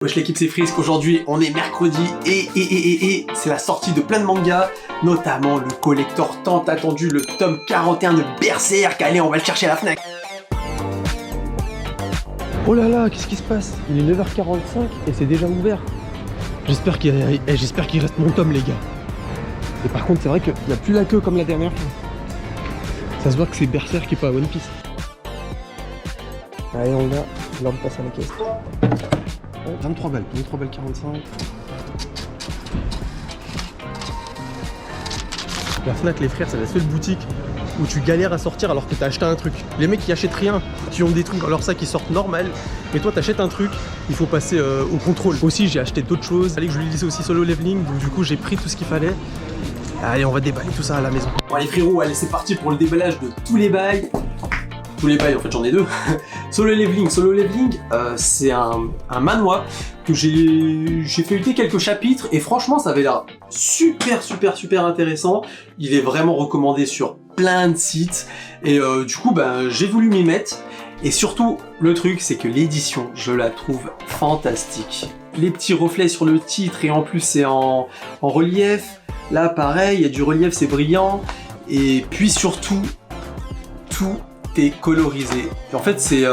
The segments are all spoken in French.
Wesh l'équipe, c'est Frisk. Aujourd'hui on est mercredi et c'est la sortie de plein de mangas, notamment le collector tant attendu, le tome 41 de Berserk. Allez, on va le chercher à la Fnac. Oh là là, qu'est-ce qui se passe? Il est 9h45 et c'est déjà ouvert. J'espère qu'il reste mon tome, les gars. Et par contre, c'est vrai qu'il n'y a plus la queue comme la dernière fois. Ça se voit que c'est Berserk et pas One Piece. Allez, on l'a. Là, on passe à la caisse. 23 balles 45. La Fnac, les frères, c'est la seule boutique où tu galères à sortir alors que t'as acheté un truc. Les mecs qui achètent rien, qui ont des trucs dans leur sac qui sortent normal, mais toi t'achètes un truc, il faut passer au contrôle. Aussi, j'ai acheté d'autres choses. Fallait que je lui dise aussi Solo Leveling, donc du coup j'ai pris tout ce qu'il fallait. Allez, on va déballer tout ça à la maison. Bon allez frérots, allez c'est parti pour le déballage de tous les bails. Tous les bails, en fait j'en ai deux. Solo Leveling, c'est un manhwa que j'ai feuilleté quelques chapitres et franchement ça avait l'air super intéressant. Il est vraiment recommandé sur plein de sites et du coup j'ai voulu m'y mettre. Et surtout le truc c'est que l'édition je la trouve fantastique. Les petits reflets sur le titre et en plus c'est en relief. Là pareil, il y a du relief, c'est brillant. Et puis surtout, tout est colorisé. En fait c'est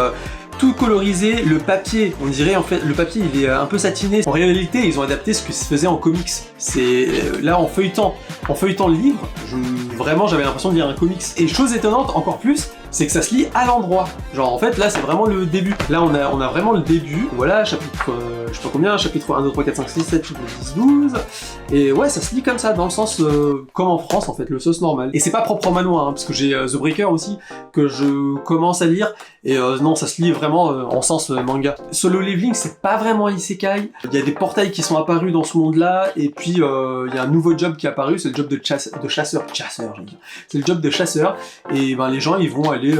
tout colorisé, le papier, on dirait en fait, le papier il est un peu satiné. En réalité ils ont adapté ce que se faisait en comics. C'est là en feuilletant le livre, vraiment j'avais l'impression de lire un comics. Et chose étonnante encore plus, c'est que ça se lit à l'endroit. Genre en fait là c'est vraiment le début. Là on a vraiment le début. Voilà, chapitre, je sais pas combien, chapitre 1, 2, 3, 4, 5, 6, 7, 8, 10, 12. Et ouais ça se lit comme ça, dans le sens comme en France en fait, le sauce normal. Et c'est pas propre en manhwa, hein, parce que j'ai The Breaker aussi, que je commence à lire. Et non, ça se lit vraiment en sens manga. Solo Leveling, c'est pas vraiment isekai. Il y a des portails qui sont apparus dans ce monde-là, et puis il y a un nouveau job qui est apparu, c'est le job de chasseur, j'ai dit. C'est le job de chasseur, et les gens ils vont aller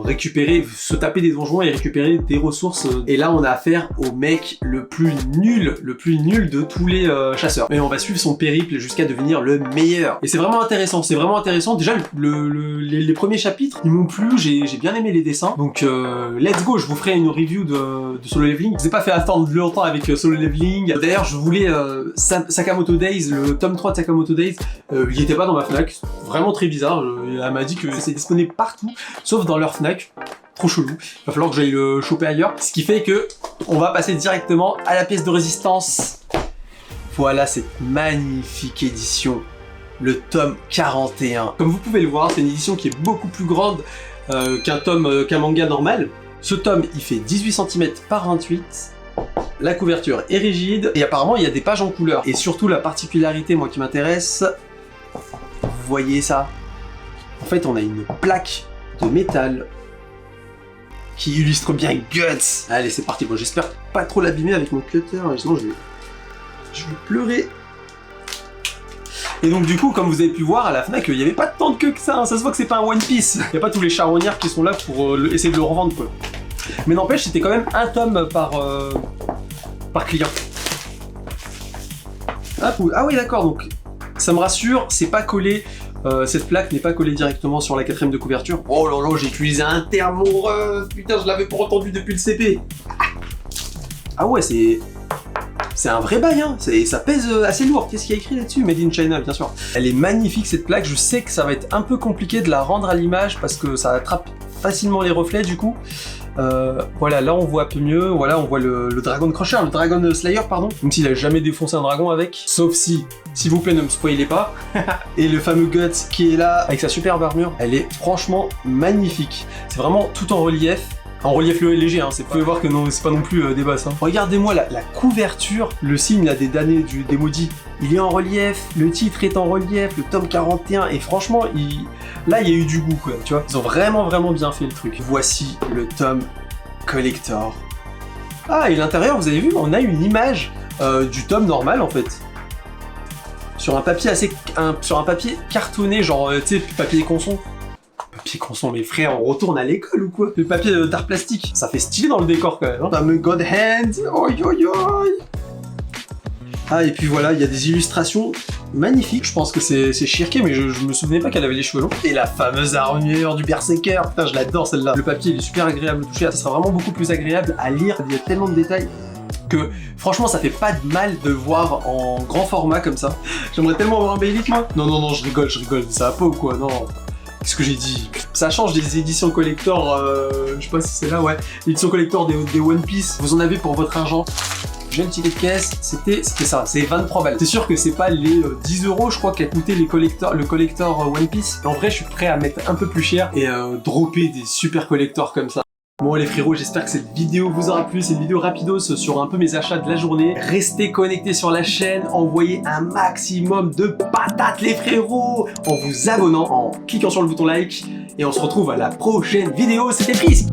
récupérer, se taper des donjons et récupérer des ressources. Et là, on a affaire au mec le plus nul de tous les chasseurs. Et on va suivre son périple jusqu'à devenir le meilleur. Et c'est vraiment intéressant, Déjà, les premiers chapitres, ils m'ont plu, j'ai bien aimé les dessins. Donc, let's go, je vous ferai une review de Solo Leveling. Je vous ai pas fait attendre longtemps avec Solo Leveling. D'ailleurs, je voulais Sakamoto Days, le tome 3 de Sakamoto Days, il était pas dans ma Fnac. Vraiment très bizarre. Elle m'a dit que c'est disponible partout, sauf dans leur Fnac. Trop chelou. Il va falloir que j'aille le choper ailleurs. Ce qui fait que on va passer directement à la pièce de résistance. Voilà cette magnifique édition. Le tome 41. Comme vous pouvez le voir, c'est une édition qui est beaucoup plus grande qu'un manga normal. Ce tome, il fait 18 cm par 28. La couverture est rigide et apparemment il y a des pages en couleur. Et surtout la particularité, moi qui m'intéresse, vous voyez ça? En fait, on a une plaque de métal qui illustre bien Guts. Allez, c'est parti. Bon, j'espère pas trop l'abîmer avec mon cutter, sinon je vais pleurer. Et donc du coup, comme vous avez pu voir à la Fnac, il n'y avait pas tant de queue que ça, hein. Ça se voit que c'est pas un One Piece. Il n'y a pas tous les charognards qui sont là pour essayer de le revendre, quoi. Mais n'empêche, c'était quand même un tome par client. Ah, cool. Ah oui, d'accord, donc ça me rassure, c'est pas collé, cette plaque n'est pas collée directement sur la 4ème de couverture. Oh là là, j'ai utilisé un terme amoureux, putain, je l'avais pas entendu depuis le CP. Ah ouais, c'est un vrai bail, hein. Ça pèse assez lourd. Qu'est-ce qu'il y a écrit là-dessus? Made in China, bien sûr. Elle est magnifique cette plaque. Je sais que ça va être un peu compliqué de la rendre à l'image parce que ça attrape facilement les reflets du coup. Voilà, là on voit un peu mieux. Voilà, on voit le Dragon Crusher, le Dragon Slayer, pardon. Même s'il a jamais défoncé un dragon avec. Sauf si, s'il vous plaît, ne me spoilez pas. Et le fameux Guts qui est là avec sa superbe armure. Elle est franchement magnifique. C'est vraiment tout en relief. En relief léger, hein, vous pouvez voir que non, c'est pas non plus des basses. Hein. Regardez-moi la couverture, le signe là, des damnés, des maudits, il est en relief, le titre est en relief, le tome 41, et franchement, là il y a eu du goût, quoi, tu vois. Ils ont vraiment bien fait le truc. Voici le tome collector. Ah, et l'intérieur, vous avez vu, on a une image du tome normal en fait. Sur un papier sur un papier cartonné, genre, tu sais, papier conson. Papier conson, mes frères, on retourne à l'école ou quoi? Le papier d'art plastique, ça fait stylé dans le décor quand même. Hein. Fameux God Hand, oi. Ah, et puis voilà, il y a des illustrations magnifiques. Je pense que c'est Shirke, mais je me souvenais pas qu'elle avait les cheveux longs. Et la fameuse armure du Berserker, putain, je l'adore celle-là. Le papier, il est super agréable à toucher. Ça sera vraiment beaucoup plus agréable à lire. Il y a tellement de détails. que franchement ça fait pas de mal de le voir en grand format comme ça. J'aimerais tellement avoir un Beyblade moi. Non, je rigole, ça va pas ou quoi, non. Qu'est-ce que j'ai dit? Ça change des éditions collector, je sais pas si c'est là, ouais. L'édition collector des One Piece, vous en avez pour votre argent. J'ai un ticket de caisse, c'était ça, c'est 23 balles. C'est sûr que c'est pas les 10 € je crois qu'a coûté le collector One Piece. En vrai, je suis prêt à mettre un peu plus cher et dropper des super collectors comme ça. Bon les frérots, j'espère que cette vidéo vous aura plu, c'est une vidéo rapidos sur un peu mes achats de la journée. Restez connectés sur la chaîne, envoyez un maximum de patates les frérots en vous abonnant, en cliquant sur le bouton like et on se retrouve à la prochaine vidéo, c'était Frisk.